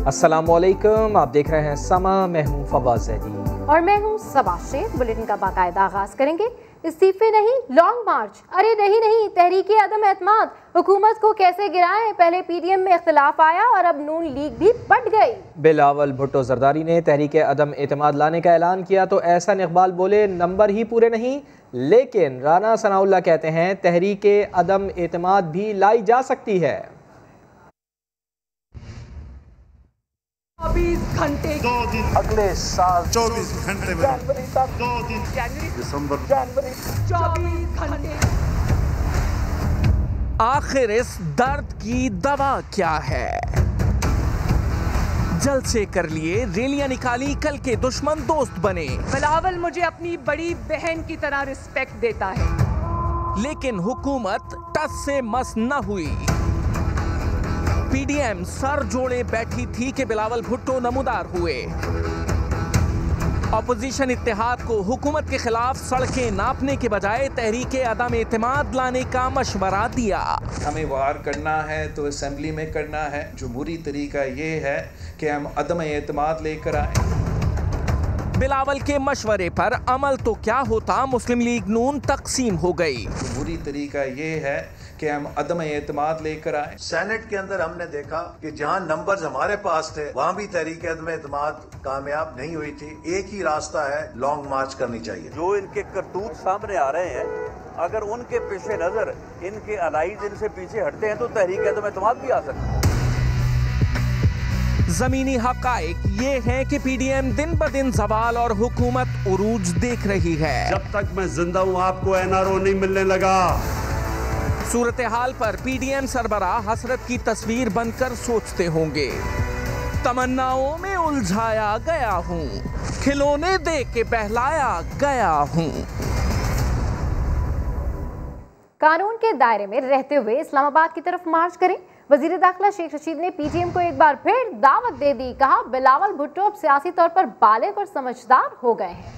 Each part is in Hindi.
अस्सलामुअलैकुम, आप देख रहे हैं समा। मैं हूं फवाद ज़ैदी और मैं हूं सबा शेख। बुलेटिन का बाकायदा आगाज करेंगे। इस्तीफे नहीं, लॉन्ग मार्च। अरे नहीं, तहरीके अदम एतमाद। हुकूमत को कैसे गिराएं? पहले पीडीएम में इख्तिलाफ आया और अब नून लीग भी पट गई। बिलावल भुट्टो जरदारी ने तहरीके अदम एतमाद लाने का ऐलान किया तो एहसन इकबाल बोले नंबर ही पूरे नहीं। लेकिन राना सनाउल्लाह कहते हैं तहरीके अदम एतमाद भी लाई जा सकती है। 24 घंटे 2 दिन अगले साल 24 घंटे में 2 दिन दिसंबर 24 घंटे। आखिर इस दर्द की दवा क्या है? जल्द से कर लिए रैलियां निकाली, कल के दुश्मन दोस्त बने। बिलावल मुझे अपनी बड़ी बहन की तरह रिस्पेक्ट देता है। लेकिन हुकूमत टस से मस न हुई। पीडीएम सर जोड़े बैठी थी कि बिलावल भुट्टो नमूदार हुए। अपोजिशन इत्तेहाद को हुकूमत के खिलाफ सड़कें नापने के बजाय तहरीके अदम एतमाद लाने का मशवरा दिया। हमें वार करना है तो असेंबली में करना है। जमहूरी तरीका ये है कि हम अदम एतमाद लेकर आए। बिलावल के मशवरे पर अमल तो क्या होता, मुस्लिम लीग नून तकसीम हो गई। जमहूरी तरीका ये है कि हम अदम एतमाद लेकर आए। सेनेट के अंदर हमने देखा कि जहां नंबर्स हमारे पास थे वहां भी तहरीक अदम एतमाद कामयाब नहीं हुई थी। एक ही रास्ता है, लॉन्ग मार्च करनी चाहिए। जो इनके करतूत सामने आ रहे हैं, अगर उनके पेश नजर इनके अलाइज इनसे पीछे हटते हैं तो तहरीक अदम एतमाद भी आ सकती है। जमीनी हकाइक ये है कि पीडीएम दिन ब दिन जवाल और हुकूमत उरूज देख रही है। जब तक मैं जिंदा हूँ आपको एनआरओ नहीं मिलने लगा। सूरत हाल पर पीडीएम सरबराह हसरत की तस्वीर बनकर सोचते होंगे, तमन्नाओं में उलझाया गया हूँ, खिलौने दे के बहलाया गया हूँ। कानून के दायरे में रहते हुए इस्लामाबाद की तरफ मार्च करें। वजीर दाखिला शेख रशीद ने पीटीएम को एक बार फिर दावत दे दी। कहा बिलावल भुट्टो अब सियासी तौर पर बालिग और समझदार हो गए हैं।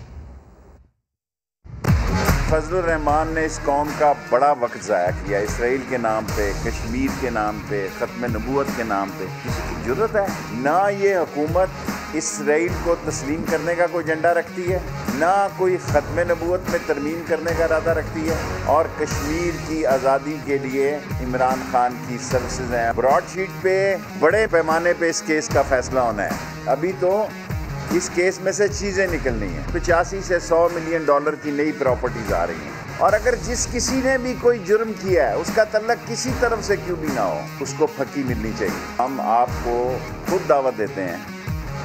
फजलुर रहमान ने इस कौम का बड़ा वक्त ज़ाया किया। इसराइल के नाम पे, कश्मीर के नाम पे, ख़त्म नबूवत के नाम पे किसी की ज़रूरत है? ना ये हुकूमत इसराइल को तस्लीम करने का कोई एजेंडा रखती है, ना कोई ख़त्म नबूवत में तरमीम करने का इरादा रखती है। और कश्मीर की आज़ादी के लिए इमरान खान की सर्विसेज हैं। ब्रॉडशीट पे बड़े पैमाने पे इस केस का फैसला होना है। अभी तो इस केस में से चीज़ें निकलनी हैं। 85 से 100 मिलियन डॉलर की नई प्रॉपर्टीज आ रही हैं। और अगर जिस किसी ने भी कोई जुर्म किया है उसका तल्लक किसी तरफ से क्यों भी ना हो, उसको फकी मिलनी चाहिए। हम आपको खुद दावत देते हैं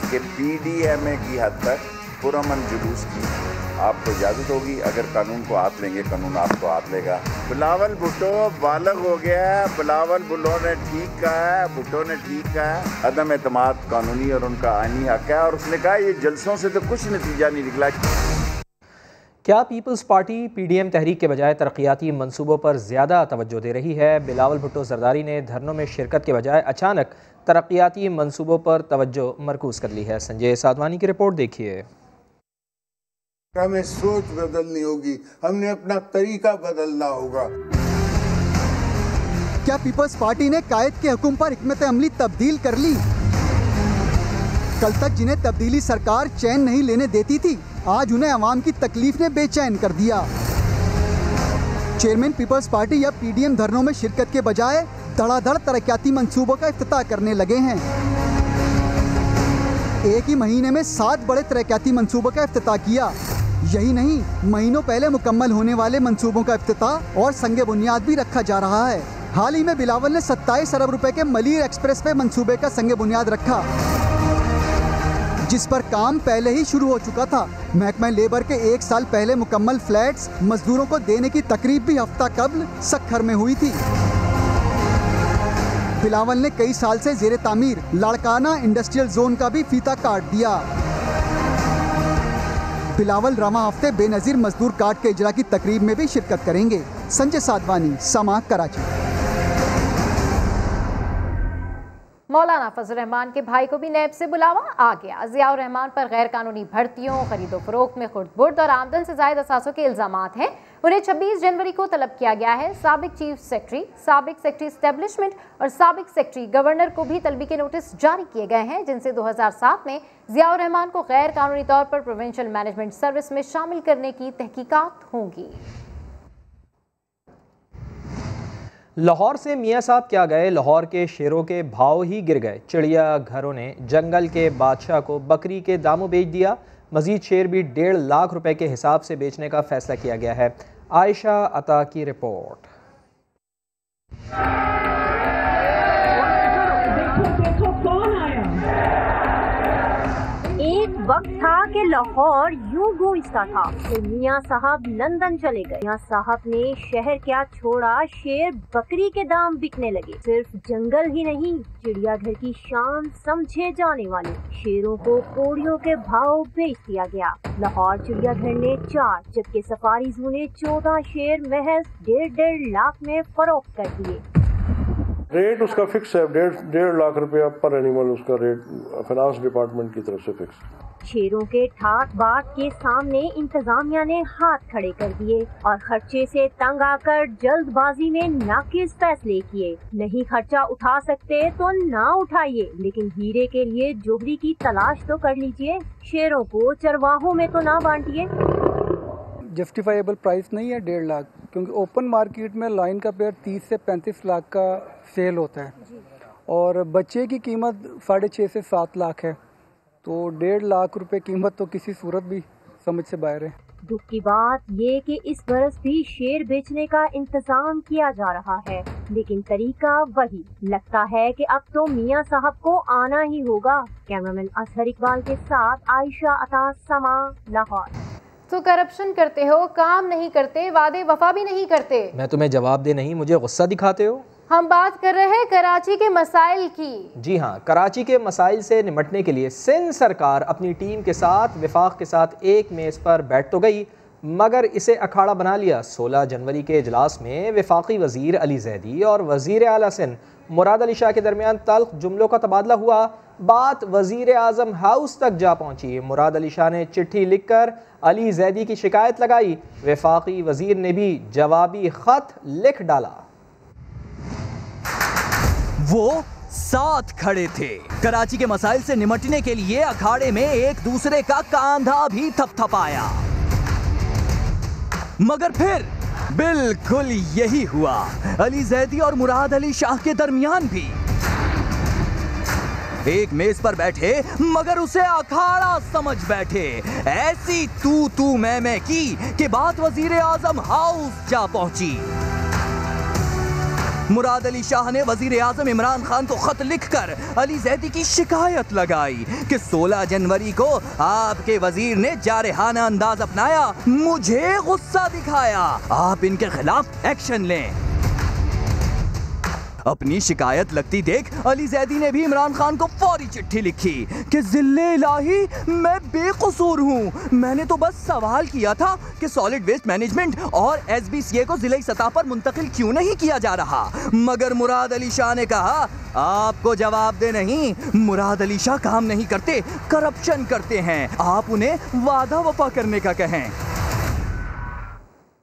कि पीडीएमए की हद तक पुरअमन जुलूस की आपको इजाज़त होगी। अगर कानून को हाथ लेंगे, कानून आपको हाथ लेगा। बिलावल भुट्टो बालग हो गया है। बिलावल भुट्टो ने ठीक कहा है, भुट्टो ने ठीक कहा है। अदम एतमाद कानूनी और उनका आईनी हक है। और उसने कहा ये जलसों से तो कुछ नतीजा नहीं निकला। क्या पीपल्स पार्टी पीडीएम तहरीक के बजाय तरक्याती मंसूबों पर ज़्यादा तवज्जो दे रही है? बिलावल भुट्टो जरदारी ने धरनों में शिरकत के बजाय अचानक तरक्याती मंसूबों पर तवज्जो मरकूज़ कर ली है। संजय साधवानी की रिपोर्ट देखिए। हमें सोच बदलनी होगी, हमने अपना तरीका बदलना होगा। क्या पीपल्स पार्टी ने कायद के हुक्म पर हिकमत अमली तब्दील कर ली? कल तक जिन्हें तब्दीली सरकार चैन नहीं लेने देती थी, आज उन्हें अवाम की तकलीफ ने बेचैन कर दिया। चेयरमैन पीपल्स पार्टी अब पीडीएम धरनों में शिरकत के बजाय धड़ाधड़ तरक्याती मंसूबों का इफ्तिताह करने लगे हैं। एक ही महीने में 7 बड़े तरक्याती मंसूबों का इफ्तिताह किया। यही नहीं, महीनों पहले मुकम्मल होने वाले मंसूबों का इफ्तिताह और संगे बुनियाद भी रखा जा रहा है। हाल ही में बिलावल ने 27 अरब रुपए के मलीर एक्सप्रेस वे मंसूबे का संगे बुनियाद रखा, जिस पर काम पहले ही शुरू हो चुका था। महकमा लेबर के 1 साल पहले मुकम्मल फ्लैट्स मजदूरों को देने की तकरीब भी हफ्ता कबल सक्खर में हुई थी। बिलावल ने कई साल से जेरे तामीर लाड़काना इंडस्ट्रियल जोन का भी फीता काट दिया। बिलावल रवा हफ्ते बेनजीर मजदूर कार्ड के इजरा की तकरीब में भी शिरकत करेंगे। संजय साधवानी, समा, कराची। मौलाना फजल रहमान के भाई को भी नैब से बुलावा आ गया। ज़ियाउर रहमान पर गैर कानूनी भर्तियों, खरीदो फरोख्त में खुर्द-बुर्द और आमदन से ज़ायद असासों के इल्जामात हैं। उन्हें 26 जनवरी को तलब किया गया है। साबिक चीफ सेक्रेटरी, साबिक सेक्रेटरी एस्टेब्लिशमेंट और साबिक सेक्रेटरी गवर्नर को भी तलबी के नोटिस जारी किए गए हैं, जिनसे 2007 में ज़ियाउर रहमान को गैर कानूनी तौर पर प्रोविंशियल मैनेजमेंट सर्विस में शामिल करने की तहकीकात होंगी। लाहौर से मियाँ साहब क्या गए, लाहौर के शेरों के भाव ही गिर गए। चिड़िया घरों ने जंगल के बादशाह को बकरी के दामों बेच दिया। मजीद शेर भी 1.5 लाख रुपए के हिसाब से बेचने का फैसला किया गया है। आयशा अता की रिपोर्ट। एक वक्त था कि लाहौर यूं गूंजता था कि मियाँ साहब लंदन चले गए। मियाँ साहब ने शहर क्या छोड़ा, शेर बकरी के दाम बिकने लगे। सिर्फ जंगल ही नहीं, चिड़ियाघर की शान समझे जाने वाले शेरों को कोड़ियों के भाव बेच दिया गया। लाहौर चिड़ियाघर ने 4 जबकि सफारी जू ने 14 शेर महज 1.5 लाख में फरोख्त कर दिए। रेट उसका फिक्स है, 1.5 लाख रुपया पर एनिमल उसका रेट फाइनेंस डिपार्टमेंट की तरफ से फिक्स। शेरों के ठाट बाट के सामने इंतजामिया ने हाथ खड़े कर दिए और खर्चे से तंग आकर जल्दबाजी में नाकिस फैसले किए। नहीं खर्चा उठा सकते तो ना उठाइए, लेकिन हीरे के लिए जोहरी की तलाश तो कर लीजिए। शेरों को चरवाहों में तो ना बांटिए। जस्टिफाइबल प्राइस नहीं है 1.5 लाख, क्योंकि ओपन मार्केट में लाइन का पेयर 30 से 35 लाख का सेल होता है और बच्चे की कीमत 6.5 से 7 लाख है, तो 1.5 लाख रुपए कीमत तो किसी सूरत भी समझ से बाहर है। दुख की बात ये कि इस बरस भी शेर बेचने का इंतजाम किया जा रहा है, लेकिन तरीका वही। लगता है कि अब तो मियाँ साहब को आना ही होगा। कैमरामैन असहर इकबाल के साथ आयशा अता, समा, लाहौर। तो करप्शन करते हो, काम नहीं करते, वादे वफा भी नहीं करते। मैं तुम्हें जवाब दे नहीं, मुझे गुस्सा दिखाते हो। हम बात कर रहे हैं कराची के मसाइल की। जी हाँ, कराची के मसाइल से निपटने के लिए सिंध सरकार अपनी टीम के साथ विफाक के साथ एक मेज़ पर बैठ तो गई, मगर इसे अखाड़ा बना लिया। 16 जनवरी के इजलास में वफाकी वजीर अली जैदी और वजीर आला सिंध मुराद अली शाह के दरमियान तल्ख जुमलों का तबादला हुआ। बात वजीर आजम हाउस तक जा पहुंची। मुराद अली शाह ने चिट्ठी लिखकर अली जैदी की शिकायत लगाई। वफाकी वजीर ने भी जवाबी खत लिख डाला। वो साथ खड़े थे। कराची के मसाइल से निपटने के लिए अखाड़े में एक दूसरे का कांधा भी थपथपाया, मगर फिर बिल्कुल यही हुआ। अली जैदी और मुराद अली शाह के दरमियान भी एक मेज पर बैठे, मगर उसे अखाड़ा समझ बैठे। ऐसी तू मैं की कि बात वजीर आजम हाउस जा पहुंची। मुराद अली शाह ने वजीर आजम इमरान खान को खत लिखकर अली जैदी की शिकायत लगाई कि 16 जनवरी को आपके वजीर ने जारहाना अंदाज अपनाया, मुझे गुस्सा दिखाया, आप इनके खिलाफ एक्शन लें। अपनी शिकायत लगती देख अली जैदी ने भी इमरान खान को फौरी चिट्ठी लिखी कि जिल्ले इलाही मैं बेकसूर हूँ, मैंने तो बस सवाल किया था कि सॉलिड वेस्ट मैनेजमेंट और SBCA को जिले सतह पर मुंतकिल क्यों नहीं किया जा रहा। मगर मुराद अली शाह ने कहा आपको जवाब दे नहीं, मुराद अली शाह काम नहीं करते, करप्शन करते हैं, आप उन्हें वादा वफा करने का कहें।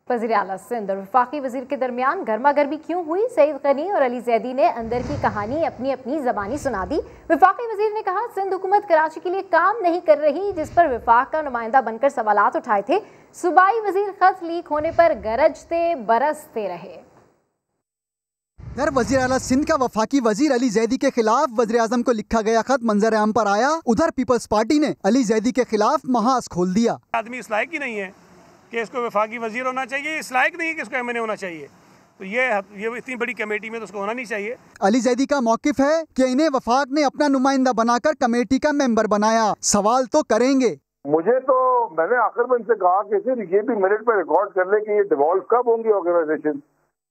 वज़ीर आला सिंध और वफाकी वजीर के दरमियान गर्मा गर्मी क्यों हुई? सईद गनी और अली जैदी ने अंदर की कहानी अपनी अपनी ज़बानी सुना दी। वफाकी वजीर ने कहा सिंध हुकूमत कराची के लिए काम नहीं कर रही, जिस पर वफाक का नुमाइंदा बनकर सवालात उठाए थे। सूबाई वजीर खत लीक होने पर गरजते बरसते रहे। इधर वजीर आला सिंध का वफाकी वजीर अली जैदी के खिलाफ वजीर आजम को लिखा गया खत मंजर आम पर आया। उधर पीपल्स पार्टी ने अली जैदी के खिलाफ महाज खोल दिया। आदमी इस लायक ही नहीं है कि इसको वफाकी वजीर होना चाहिए, इस लायक नहीं है कि इसको MNA होना चाहिए, तो ये इतनी बड़ी कमेटी में तो उसको होना नहीं चाहिए। अली जैदी का मौकिफ है कि इन्हें वफाक ने अपना नुमाइंदा बनाकर कमेटी का मेंबर बनाया, सवाल तो करेंगे। मुझे तो मैंने आखिर में इनसे कहा कि ये भी मिनट पे रिकॉर्ड कर ले कि ये डिवॉल्व कब होंगी organisation,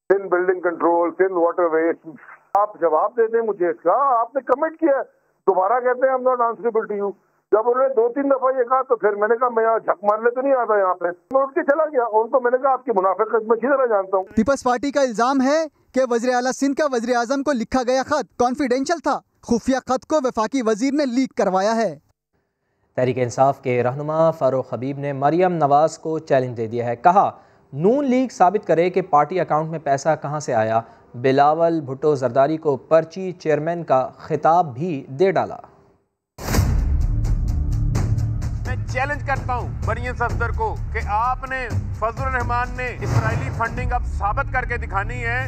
Sindh building control, Sindh water waste. आप जवाब दे दें मुझे इसका, आपने कमिट किया, दोबारा कहते हैं I am not answerable to you. जब उन्होंने 2-3 दफा ये कहा तो फिर मैंने कहा मैं यहाँ झक मारने तो नहीं आता, यहाँ पे मैं उठ के चला गया। उनको मैंने कहा आपकी मुनाफिकत मैं अच्छी तरह जानता हूँ। पीपल्स पार्टी का इल्जाम है कि वज़ीर आला सिंध का वज़ीर आज़म को लिखा गया खत कॉन्फिडेंशियल था, खुफिया खत को वफाकी वजीर ने लीक करवाया है। तहरीक इंसाफ के रहनुमा फारूक हबीब ने मरियम नवाज को चैलेंज दे दिया है। कहा, नून लीग साबित करे कि पार्टी अकाउंट में पैसा कहां से आया। बिलावल भुट्टो जरदारी को पर्ची चेयरमैन का खिताब भी दे डाला। मैं चैलेंज करता हूं मरियम सफदर को कि आपने फजलुर रहमान ने इसराइली फंडिंग अब साबित करके दिखानी है।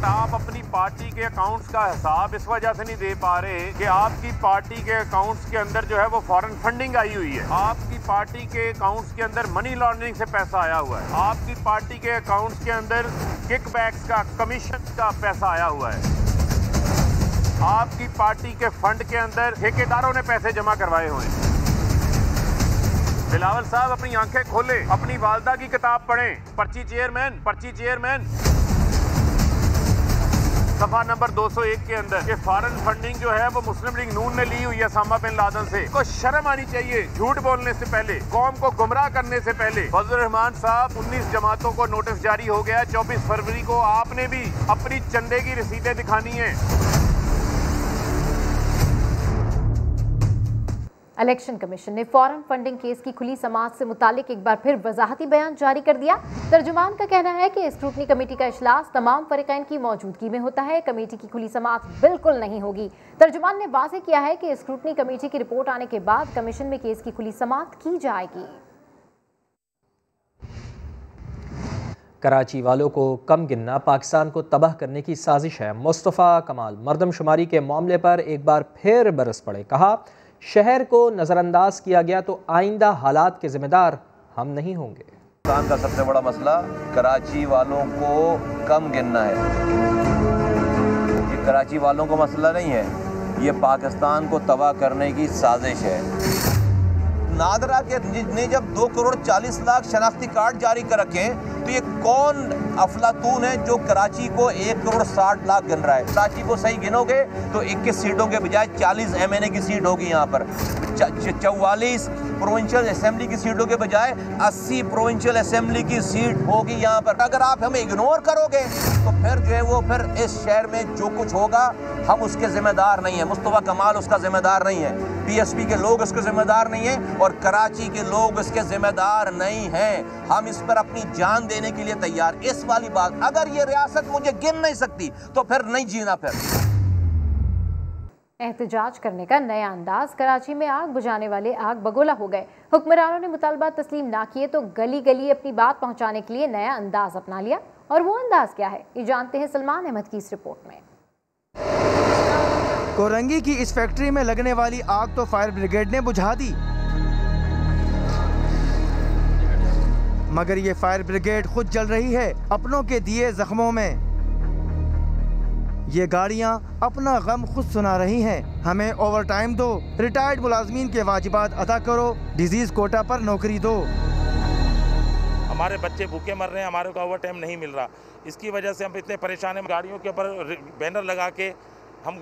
आप अपनी पार्टी के अकाउंट्स का हिसाब इस वजह से नहीं दे पा रहे कि आपकी पार्टी के अकाउंट्स के अंदर जो है वो फॉरेन फंडिंग आई हुई है। आपकी पार्टी के अकाउंट्स के अंदर मनी लॉन्ड्रिंग से पैसा आया हुआ है। आपकी पार्टी के अकाउंट्स के अंदर किकबैक्स का, कमीशन का पैसा आया हुआ है। आपकी पार्टी के फंड के अंदर ठेकेदारों ने पैसे जमा करवाए हुए हैं। बिलावल साहब अपनी आंखें खोले, अपनी वालदा की किताब पढ़ें। पर्ची चेयरमैन सफा नंबर 201 के अंदर ये फॉरेन फंडिंग जो है वो मुस्लिम लीग नून ने ली हुई है उसामा बिन लादेन से। को शर्म आनी चाहिए झूठ बोलने से पहले, कौम को गुमराह करने से पहले। फजलुर रहमान साहब 19 जमातों को नोटिस जारी हो गया। 24 फरवरी को आपने भी अपनी चंदे की रसीदें दिखानी है। इलेक्शन कमीशन ने फॉरेन फंडिंग केस की खुली समाअत से मुतालिक एक बार फिर वजाहती बयान जारी कर दिया। तर्जुमान का कहना है कि स्क्रूटनी कमेटी का इजलास तमाम फरीकैन की मौजूदगी में होता है। कमेटी की खुली समाअत बिल्कुल नहीं होगी। तर्जुमान ने वाज़ेह किया है कि स्क्रूटनी कमेटी की रिपोर्ट आने के बाद कमीशन में केस की खुली समाअत की जाएगी। कराची वालों को कम गिनना पाकिस्तान को तबाह करने की साजिश है। मुस्तफ़ा कमाल मरदमशुमारी के मामले पर एक बार फिर बरस पड़े। कहा, शहर को नज़रअंदाज किया गया तो आइंदा हालात के जिम्मेदार हम नहीं होंगे। पाकिस्तान का सबसे बड़ा मसला कराची वालों को कम गिनना है। ये कराची वालों को मसला नहीं है, ये पाकिस्तान को तबाह करने की साजिश है। नादरा के ने जब 2 करोड़ 40 लाख शनाख्ती कार्ड जारी कर रखे तो ये कौन अफलातून है जो कराची को 1 करोड़ 60 लाख गिन रहा है। कराची को सही गिनोगे तो 21 सीटों के बजाय 40 MNA की सीट होगी यहाँ पर। 44 प्रोविंशियल असेंबली की सीटों के बजाय 80 प्रोविंशियल असेंबली की सीट होगी यहाँ पर। अगर आप हमें इग्नोर करोगे तो फिर जो है वो फिर इस शहर में जो कुछ होगा हम उसके जिम्मेदार नहीं है। मुस्तफ़ा कमाल उसका जिम्मेदार नहीं है, PSP के लोग उसके जिम्मेदार नहीं है और कराची के लोग इसके जिम्मेदार नहीं हैं। हम इस पर अपनी जान देने के लिए तैयार। इस वाली बात, अगर ये रियासत मुझे गिन नहीं सकती तो फिर नहीं जीना। फिर एहतजाज करने का नया अंदाज। कराची में आग बुझाने वाले आग बगोला हो गए। हुक्मरानों ने मुतालबा तस्लीम ना किए तो गली गली अपनी बात पहुंचाने के लिए नया अंदाज अपना लिया। और वो अंदाज क्या है, ये जानते हैं सलमान अहमद की इस रिपोर्ट में। कोरंगी की इस फैक्ट्री में लगने वाली आग तो फायर ब्रिगेड ने बुझा दी, मगर ये फायर ब्रिगेड खुद जल रही है अपनों के दिए जख्मों में। ये गाड़ियां अपना गम खुद सुना रही हैं। हमें ओवर टाइम दो, रिटायर्ड मुलाजमीन के वाजिबात अदा करो, डिजीज कोटा पर नौकरी दो। हमारे बच्चे भूखे मर रहे हैं, हमारे को ओवर टाइम नहीं मिल रहा। इसकी वजह से हम इतने परेशान हैं। गाड़ियों के ऊपर बैनर लगा के हम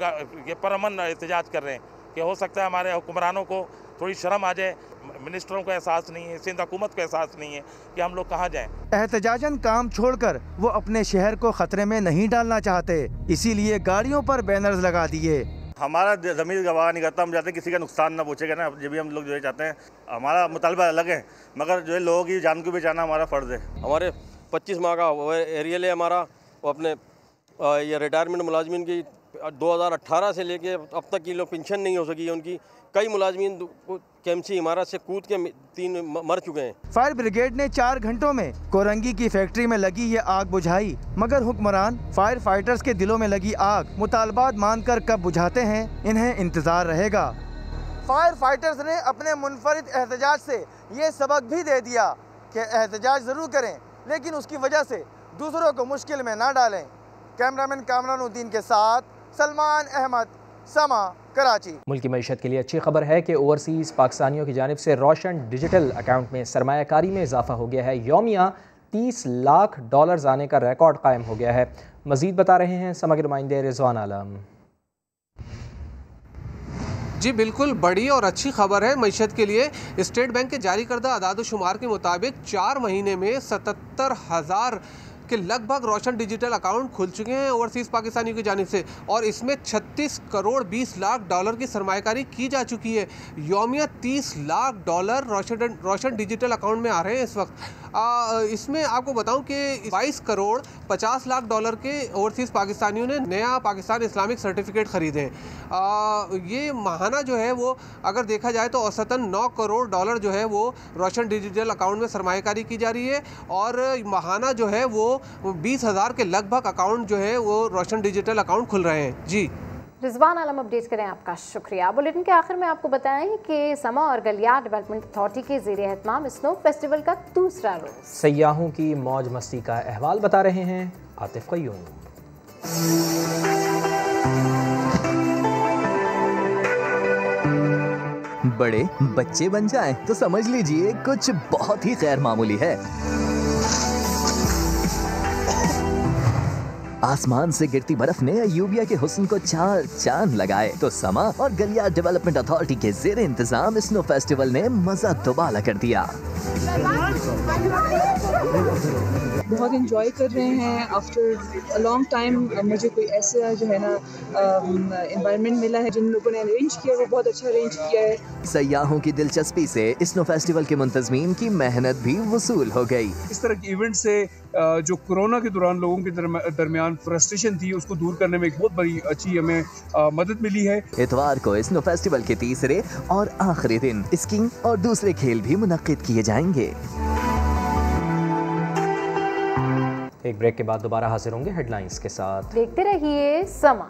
ये परअमन एहतजाज कर रहे हैं कि हो सकता है हमारे हुक्मरानों को थोड़ी शर्म आ जाए। मिनिस्टरों को एहसास नहीं है, सिंध हुकूमत को एहसास नहीं है कि हम लोग कहाँ जाएं। एहतजाजन काम छोड़कर वो अपने शहर को खतरे में नहीं डालना चाहते, इसीलिए गाड़ियों पर बैनर्स लगा दिए। हमारा ज़मीर गवाह नहीं करता, हम चाहते हैं किसी का नुकसान ना पूछेगा ना। जब भी हम लोग जो है चाहते हैं, हमारा मुतालबा अलग है, मगर जो है लोगों की जान को बचाना हमारा फ़र्ज़ है। हमारे 25 माह का एरियल है हमारा, वो अपने ये रिटायरमेंट मुलाजमीन की 2018 से लेके अब तक की लोग पेंशन नहीं हो सकी है उनकी। कई मुलाजमीन KMC इमारत से कूद के 3 मर चुके हैं। फायर ब्रिगेड ने 4 घंटों में कोरंगी की फैक्ट्री में लगी ये आग बुझाई, मगर हुक्मरान फायर फाइटर्स के दिलों में लगी आग मुतालबात मानकर कब बुझाते हैं, इन्हें इंतजार रहेगा। फायर फाइटर्स ने अपने मुनफरिद एहतजाज से ये सबक भी दे दिया कि एहतजाज ज़रूर करें, लेकिन उसकी वजह से दूसरों को मुश्किल में ना डालें। कैमरामैन कामरानुद्दीन के साथ सलमान अहमद, समा, कराची। मुल्क की मईशत के लिए अच्छी खबर है कि ओवरसीज़ पाकिस्तानियों की जानिब से रोशन डिजिटल अकाउंट में सरमायाकारी में इजाफा हो गया है। यौमिया $30 लाख आने का रिकॉर्ड कायम हो गया है। मजीद बता रहे हैं समा के नुमाइंदे रिजवान आलम। जी बिल्कुल, बड़ी और अच्छी खबर है मईशत के लिए। स्टेट बैंक के जारी करदा अदाद शुमार के मुताबिक 4 महीने में 77,000 के लगभग रोशन डिजिटल अकाउंट खुल चुके हैं ओवरसीज़ पाकिस्तानियों की जानिब से, और इसमें 36 करोड़ 20 लाख डॉलर की सरमायाकारी की जा चुकी है। यौमिया 30 लाख डॉलर रोशन डिजिटल अकाउंट में आ रहे हैं इस वक्त। इसमें आपको बताऊं कि 22 करोड़ 50 लाख डॉलर के ओवरसीज़ पाकिस्तानियों ने नया पाकिस्तान इस्लामिक सर्टिफिकेट ख़रीदे हैं। ये माहाना जो है वो अगर देखा जाए तो औसतन 9 करोड़ डॉलर जो है वो रोशन डिजिटल अकाउंट में सरमायाकारी की जा रही है, और माहाना जो है वो 20,000 के लगभग अकाउंट जो है वो रोशन डिजिटल अकाउंट खुल रहे हैं। जी रिजवान आलम अपडेट करें, आपका शुक्रिया। बुलेटिन के आखिर में आपको बताएं कि समा और गलियार डेवलपमेंट अथॉरिटी के ज़ेरे एहतमाम स्नो फेस्टिवल का दूसरा रोज। सयाहों की मौज मस्ती का अहवाल बता रहे हैं आतिफ क़य्यूम। बड़े बच्चे बन जाएं तो समझ लीजिए कुछ बहुत ही गैर मामूली है। आसमान से गिरती बर्फ ने अयूबिया के हुस्न को चार चांद लगाए तो समा और गलियार डेवलपमेंट अथॉरिटी के ज़ेरे इंतजाम स्नो फेस्टिवल ने मजा दुबाला कर दिया। बहुत इंजॉय कर रहे हैं। आफ्टर अ लॉन्ग टाइम मुझे कोई ऐसा जो है ना एनवायरनमेंट मिला है, जिन लोगों ने अरेंज किया वो बहुत अच्छा अरेंज किया है। सयाहों की दिलचस्पी से स्नो फेस्टिवल के मुंतज़मीन की मेहनत भी वसूल हो गई। इस तरह के इवेंट से जो कोरोना के दौरान लोगों के दरमियान फ्रस्ट्रेशन थी उसको दूर करने में एक बहुत बड़ी अच्छी हमें मदद मिली है। इतवार को स्नो फेस्टिवल के तीसरे और आखिरी दिन स्कीइंग और दूसरे खेल भी मुनक्किद किए जाएंगे। एक ब्रेक के बाद दोबारा हाजिर होंगे हेडलाइंस के साथ। देखते रहिए समा।